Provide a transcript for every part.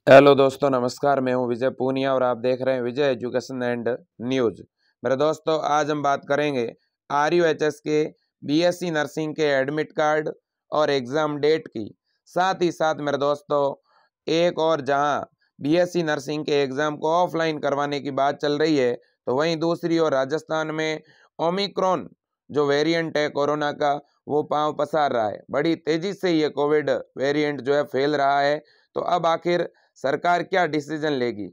Hello दोस्तों, नमस्कार। मैं हूं विजय पूनिया और आप देख रहे हैं विजय एजुकेशन एंड न्यूज। मेरे दोस्तों, आज हम बात करेंगे RUHS के BSc नर्सिंग के एडमिट कार्ड और एग्ज़ाम डेट की। साथ ही साथ मेरे दोस्तों, एक और जहां BSc नर्सिंग के एग्ज़ाम को ऑफलाइन करवाने की बात चल रही है, तो वहीं दूसरी ओर राजस्थान में ओमिक्रॉन जो वेरिएंट है कोरोना का, वो पांव पसार रहा है। बड़ी तेजी से ये कोविड वेरिएंट जो है फैल रहा है। तो अब आखिर सरकार क्या डिसीजन लेगी?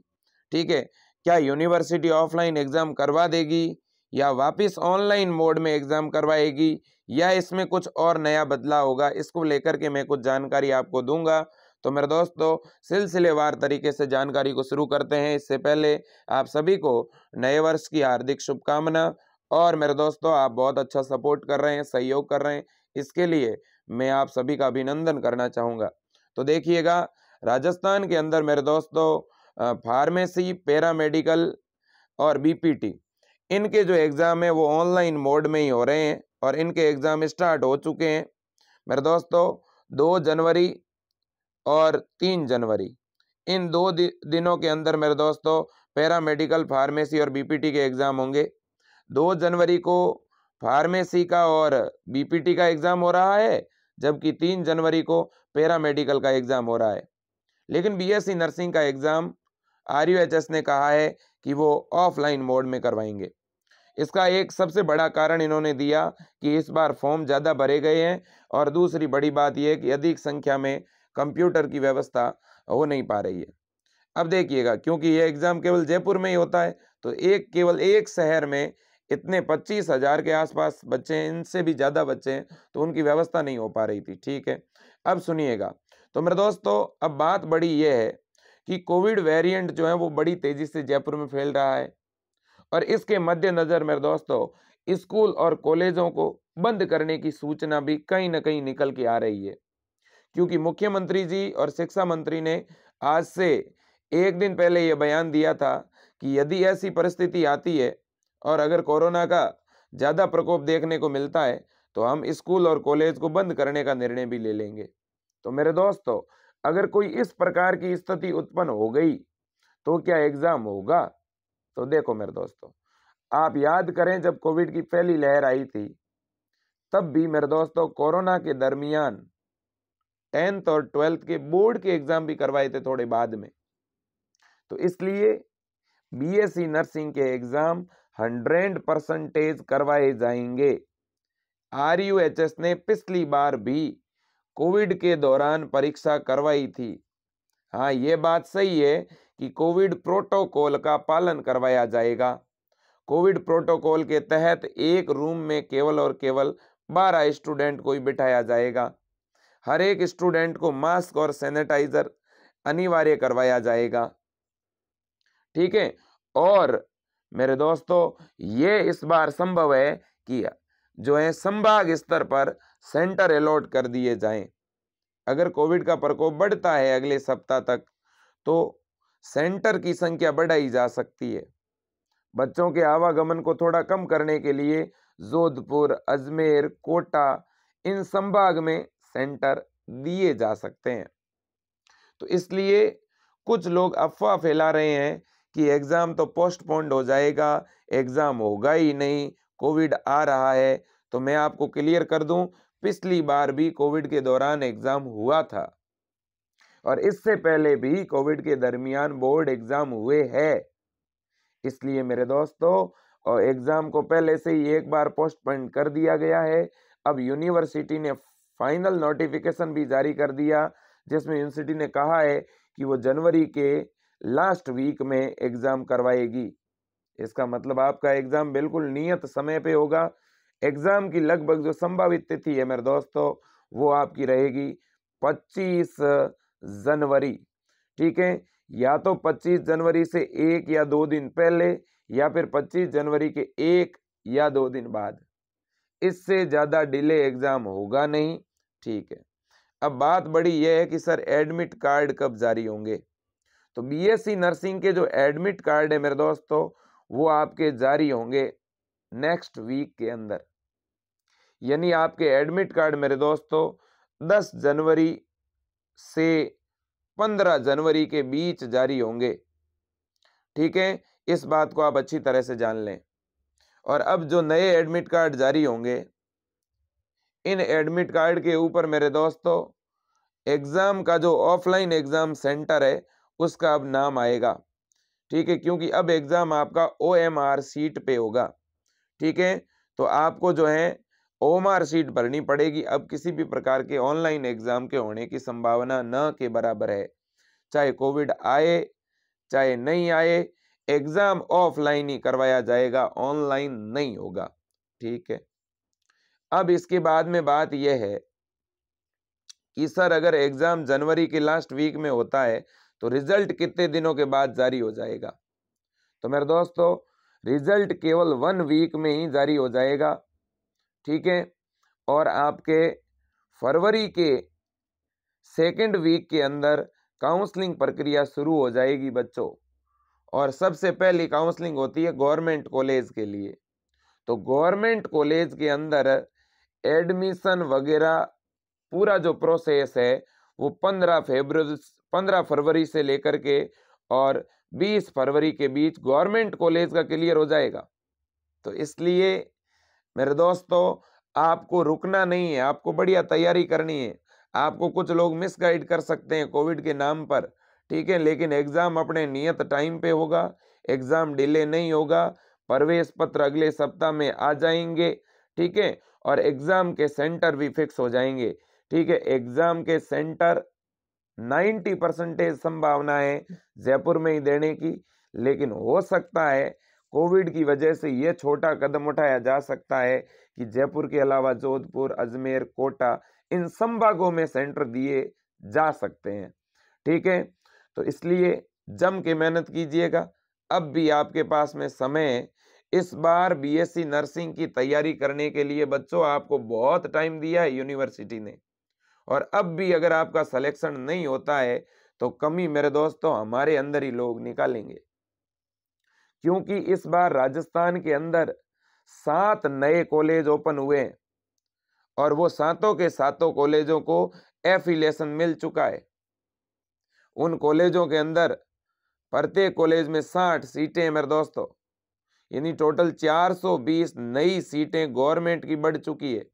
ठीक है, क्या यूनिवर्सिटी ऑफलाइन एग्जाम करवा देगी या वापस ऑनलाइन मोड में एग्जाम करवाएगी या इसमें कुछ और नया बदलाव होगा? इसको लेकर के मैं कुछ जानकारी आपको दूंगा। तो मेरे दोस्तों, सिलसिलेवार तरीके से जानकारी को शुरू करते हैं। इससे पहले आप सभी को नए वर्ष की हार्दिक शुभकामना। और मेरे दोस्तों, आप बहुत अच्छा सपोर्ट कर रहे हैं, सहयोग कर रहे हैं, इसके लिए मैं आप सभी का अभिनंदन करना चाहूँगा। तो देखिएगा, राजस्थान के अंदर मेरे दोस्तों फार्मेसी, पैरामेडिकल और BPT, इनके जो एग्ज़ाम है वो ऑनलाइन मोड में ही हो रहे हैं और इनके एग्ज़ाम स्टार्ट हो चुके हैं। मेरे दोस्तों, 2 जनवरी और 3 जनवरी, इन दिनों के अंदर मेरे दोस्तों पैरामेडिकल, फार्मेसी और BPT के एग्ज़ाम होंगे। 2 जनवरी को फार्मेसी का और BPT का एग्ज़ाम हो रहा है, जबकि 3 जनवरी को पैरामेडिकल का एग्ज़ाम हो रहा है। लेकिन BSc नर्सिंग का एग्ज़ाम RUHS ने कहा है कि वो ऑफलाइन मोड में करवाएंगे। इसका एक सबसे बड़ा कारण इन्होंने दिया कि इस बार फॉर्म ज़्यादा भरे गए हैं और दूसरी बड़ी बात यह है कि अधिक संख्या में कंप्यूटर की व्यवस्था हो नहीं पा रही है। अब देखिएगा, क्योंकि ये एग्ज़ाम केवल जयपुर में ही होता है, तो केवल एक शहर में इतने 25,000 के आसपास बच्चे हैं, इनसे भी ज़्यादा बच्चे हैं, तो उनकी व्यवस्था नहीं हो पा रही थी। ठीक है, अब सुनिएगा। तो मेरे दोस्तों, अब बात बड़ी ये है कि कोविड वेरिएंट जो है वो बड़ी तेज़ी से जयपुर में फैल रहा है और इसके मद्देनज़र मेरे दोस्तों स्कूल और कॉलेजों को बंद करने की सूचना भी कहीं न कहीं निकल के आ रही है। क्योंकि मुख्यमंत्री जी और शिक्षा मंत्री ने आज से 1 दिन पहले ये बयान दिया था कि यदि ऐसी परिस्थिति आती है और अगर कोरोना का ज़्यादा प्रकोप देखने को मिलता है, तो हम स्कूल और कॉलेज को बंद करने का निर्णय भी ले लेंगे। तो मेरे दोस्तों, अगर कोई इस प्रकार की स्थिति उत्पन्न हो गई, तो क्या एग्ज़ाम होगा? तो देखो मेरे दोस्तों, आप याद करें जब कोविड की पहली लहर आई थी, तब भी मेरे दोस्तों कोरोना के दरमियान 10th और 12th के बोर्ड के एग्जाम भी करवाए थे थोड़े बाद में। तो इसलिए BSc नर्सिंग के एग्जाम 100% करवाए जाएंगे। RUHS ने पिछली बार भी कोविड के दौरान परीक्षा करवाई थी। हाँ, ये बात सही है कि कोविड प्रोटोकॉल का पालन करवाया जाएगा। कोविड प्रोटोकॉल के तहत एक रूम में केवल और केवल 12 स्टूडेंट को ही बिठाया जाएगा। हर एक स्टूडेंट को मास्क और सैनिटाइजर अनिवार्य करवाया जाएगा। ठीक है, और मेरे दोस्तों, ये इस बार संभव है कि जो है संभाग स्तर पर सेंटर अलॉट कर दिए जाएं। अगर कोविड का प्रकोप बढ़ता है अगले सप्ताह तक, तो सेंटर की संख्या बढ़ाई जा सकती है। बच्चों के आवागमन को थोड़ा कम करने के लिए जोधपुर, अजमेर, कोटा, इन संभाग में सेंटर दिए जा सकते हैं। तो इसलिए कुछ लोग अफवाह फैला रहे हैं कि एग्ज़ाम तो पोस्टपोन्ड हो जाएगा, एग्ज़ाम होगा ही नहीं, कोविड आ रहा है। तो मैं आपको क्लियर कर दूं, पिछली बार भी कोविड के दौरान एग्ज़ाम हुआ था और इससे पहले भी कोविड के दरमियान बोर्ड एग्ज़ाम हुए हैं। इसलिए मेरे दोस्तों, और एग्ज़ाम को पहले से ही एक बार पोस्टपोन कर दिया गया है। अब यूनिवर्सिटी ने फाइनल नोटिफिकेशन भी जारी कर दिया, जिसमें यूनिवर्सिटी ने कहा है कि वो जनवरी के लास्ट वीक में एग्ज़ाम करवाएगी। इसका मतलब आपका एग्ज़ाम बिल्कुल नियत समय पे होगा। एग्ज़ाम की लगभग जो संभावित तिथि है मेरे दोस्तों, वो आपकी रहेगी 25 जनवरी। ठीक है, या तो 25 जनवरी से 1 या 2 दिन पहले या फिर 25 जनवरी के 1 या 2 दिन बाद। इससे ज़्यादा डिले एग्ज़ाम होगा नहीं। ठीक है, अब बात बड़ी यह है कि सर एडमिट कार्ड कब जारी होंगे? तो BSc नर्सिंग के जो एडमिट कार्ड है मेरे दोस्तों, वो आपके जारी होंगे नेक्स्ट वीक के अंदर। यानी आपके एडमिट कार्ड मेरे दोस्तों 10 जनवरी से 15 जनवरी के बीच जारी होंगे। ठीक है, इस बात को आप अच्छी तरह से जान लें। और अब जो नए एडमिट कार्ड जारी होंगे, इन एडमिट कार्ड के ऊपर मेरे दोस्तों एग्जाम का जो ऑफलाइन एग्जाम सेंटर है उसका अब नाम आएगा। ठीक है, क्योंकि अब एग्जाम आपका OMR सीट पे होगा। ठीक है, तो आपको जो है OMR सीट भरनी पड़ेगी। अब किसी भी प्रकार के ऑनलाइन एग्जाम के होने की संभावना न के बराबर है। चाहे कोविड आए चाहे नहीं आए, एग्जाम ऑफलाइन ही करवाया जाएगा, ऑनलाइन नहीं होगा। ठीक है, अब इसके बाद में बात यह है कि सर अगर एग्जाम जनवरी के लास्ट वीक में होता है तो रिजल्ट कितने दिनों के बाद जारी हो जाएगा? तो मेरे दोस्तों रिजल्ट केवल 1 वीक में ही जारी हो जाएगा। ठीक है, और आपके फरवरी के 2nd वीक के अंदर काउंसलिंग प्रक्रिया शुरू हो जाएगी बच्चों। और सबसे पहली काउंसलिंग होती है गवर्नमेंट कॉलेज के लिए। तो गवर्नमेंट कॉलेज के अंदर एडमिशन वगैरह पूरा जो प्रोसेस है वो 15 फरवरी से लेकर के और 20 फरवरी के बीच गवर्नमेंट कॉलेज का क्लियर हो जाएगा। तो इसलिए मेरे दोस्तों आपको रुकना नहीं है, आपको बढ़िया तैयारी करनी है। आपको कुछ लोग मिसगाइड कर सकते हैं कोविड के नाम पर, ठीक है, लेकिन एग्जाम अपने नियत टाइम पे होगा, एग्जाम डिले नहीं होगा, प्रवेश पत्र अगले सप्ताह में आ जाएंगे। ठीक है, और एग्जाम के सेंटर भी फिक्स हो जाएंगे। ठीक है, एग्जाम के सेंटर 90% संभावना है जयपुर में ही देने की, लेकिन हो सकता है कोविड की वजह से ये छोटा कदम उठाया जा सकता है कि जयपुर के अलावा जोधपुर, अजमेर, कोटा इन संभागों में सेंटर दिए जा सकते हैं। ठीक है, तो इसलिए जम के मेहनत कीजिएगा, अब भी आपके पास में समय है। इस बार BSc नर्सिंग की तैयारी करने के लिए बच्चों आपको बहुत टाइम दिया है यूनिवर्सिटी ने, और अब भी अगर आपका सिलेक्शन नहीं होता है तो कमी मेरे दोस्तों हमारे अंदर ही लोग निकालेंगे। क्योंकि इस बार राजस्थान के अंदर 7 नए कॉलेज ओपन हुए हैं और वो 7 के 7 कॉलेजों को एफिलिएशन मिल चुका है। उन कॉलेजों के अंदर प्रत्येक कॉलेज में 60 सीटें हैं मेरे दोस्तों, यानी टोटल 420 नई सीटें गवर्नमेंट की बढ़ चुकी है।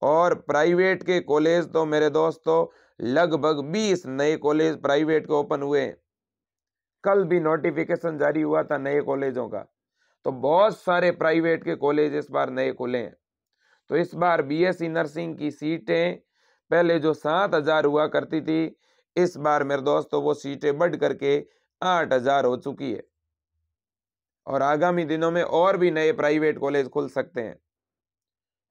और प्राइवेट के कॉलेज तो मेरे दोस्तों लगभग 20 नए कॉलेज प्राइवेट के ओपन हुए हैं। कल भी नोटिफिकेशन जारी हुआ था नए कॉलेजों का, तो बहुत सारे प्राइवेट के कॉलेज इस बार नए खुले हैं। तो इस बार BSc नर्सिंग की सीटें पहले जो 7,000 हुआ करती थी, इस बार मेरे दोस्तों वो सीटें बढ़ करके 8,000 हो चुकी है। और आगामी दिनों में और भी नए प्राइवेट कॉलेज खुल सकते हैं।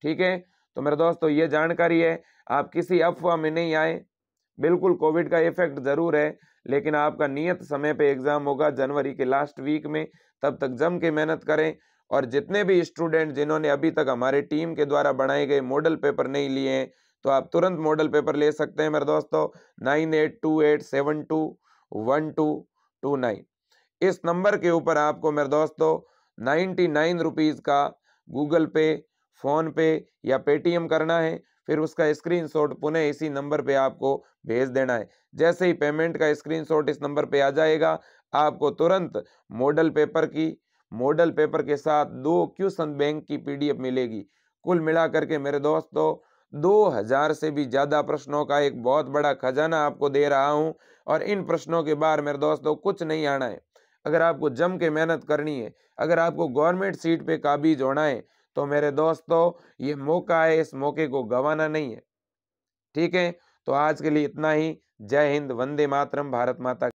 ठीक है, तो मेरे दोस्तों ये जानकारी है, आप किसी अफवाह में नहीं आए। बिल्कुल कोविड का इफेक्ट जरूर है, लेकिन आपका नियत समय पे एग्जाम होगा जनवरी के लास्ट वीक में। तब तक जम के मेहनत करें। और जितने भी स्टूडेंट जिन्होंने अभी तक हमारे टीम के द्वारा बनाए गए मॉडल पेपर नहीं लिए हैं, तो आप तुरंत मॉडल पेपर ले सकते हैं मेरे दोस्तों। 9828721229 इस नंबर के ऊपर आपको मेरे दोस्तों 99 रुपीज़ का गूगल पे, फोन पे या पेटीएम करना है। फिर उसका स्क्रीनशॉट पुनः इसी नंबर पे आपको भेज देना है। जैसे ही पेमेंट का स्क्रीनशॉट इस नंबर पे आ जाएगा, आपको तुरंत मॉडल पेपर के साथ 2 क्वेश्चन बैंक की PDF मिलेगी। कुल मिलाकर के मेरे दोस्तों 2000 से भी ज्यादा प्रश्नों का एक बहुत बड़ा खजाना आपको दे रहा हूं। और इन प्रश्नों के बाहर मेरे दोस्तों कुछ नहीं आना है। अगर आपको जम के मेहनत करनी है, अगर आपको गवर्नमेंट सीट पे काबिज होना है, तो मेरे दोस्तों ये मौका है, इस मौके को गंवाना नहीं है। ठीक है, तो आज के लिए इतना ही। जय हिंद, वंदे मातरम, भारत माता।